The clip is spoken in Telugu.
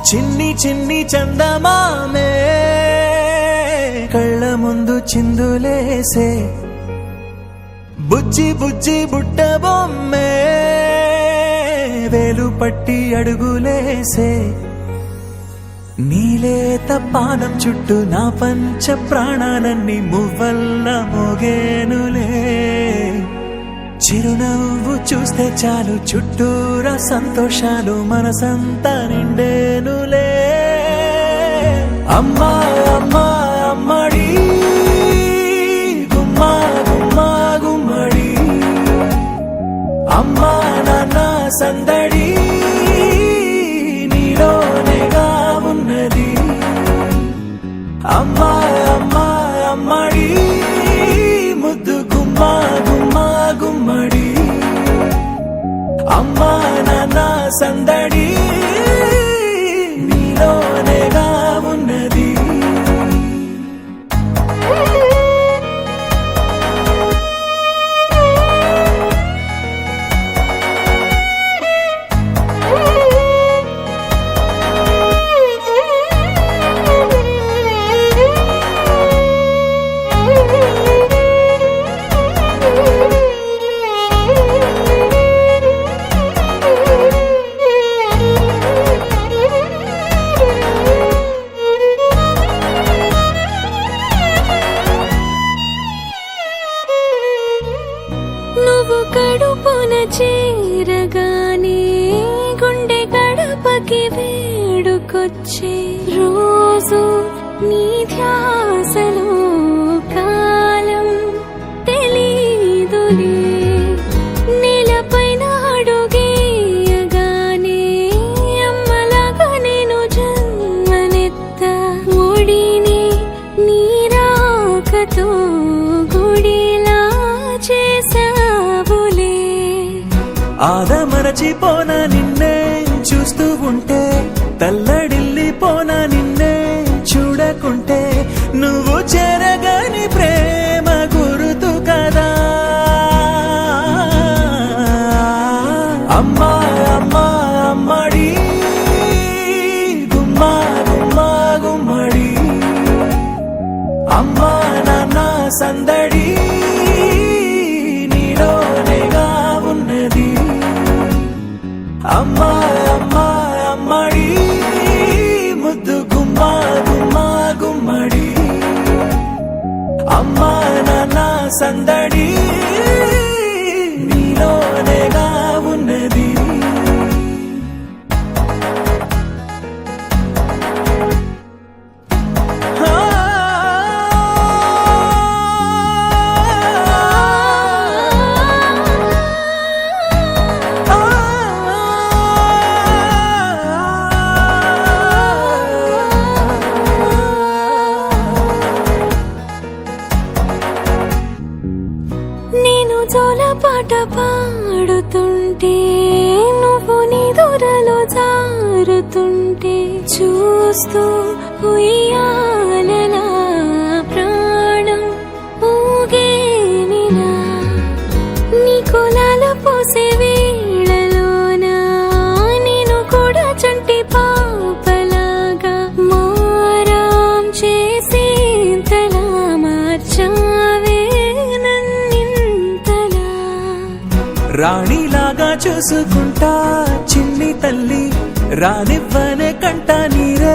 చిన్ని చిన్ని చందమామే కళ్ళ ముందు చిందులేసే బుజ్జి బుజ్జి బుట్ట బొమ్మే వేలు పట్టి అడుగులేసే నీలేత పాదం చుట్టూ నా పంచ ప్రాణాలన్నీ మువ్వల్ల మోగేనులే చిరునవ్వు చూస్తే చాలు చుట్టూరా సంతోషాలు మనసంతా నిండేనులే అమ్మా అమ్మా అమ్మడి గుమ్మా గుమ్మా గుమ్మడి అమ్మా నాన్న సందడి నీలోనేగా ఉన్నది అమ్మా అమ్మా అమ్మడి ముద్దు గుమ్మా గుమ్మా గుమ్మడి అమ్మా నాన్న సందడి నీలోనేగా ఉన్నది నువ్వు కడుపున చేరగానే గుండె గడపకి వేడుకొచ్చే రోజు నీ ధ్యాసలో కాలం తెలీదులే నేలపైన అడుగేయగానే అమ్మలాగా నేను జన్మనెత్త ఒడిని నీ రాకతో గుడిలా చేసావులే ఆదమరచిపోన నిన్నే చూస్తూ ఉంటే తల్లడిల్లిపోన నిన్నే చూడకుంటే నువ్వు చెరగని ప్రేమ గురుతు కదా అమ్మా అమ్మా అమ్మడి గుమ్మా గుమ్మా గుమ్మడి అమ్మా నాన్న సందడి నీలోనేగా ఉన్నది అమ్మా అమ్మా అమ్మడి ముద్దు గుమ్మా గుమ్మా గుమ్మడి అమ్మా నాన్న సందడి నీలోనేగా ఉన్నది నేను జోలపాట పాడుతుంటే నువ్వు నీ దూరలో జారుతుంటే చూస్తూ ఉయ్యాలలా ప్రాణం ఊగేనిలా నీ కులాల పోసే వేళలోన నేను కూడా చంటి పాపలాగా మారాం చేసేంతలా మార్చావే రాణిలాగా చూసుకుంటా చిన్ని తల్లి రానివ్వనే కంట నీరే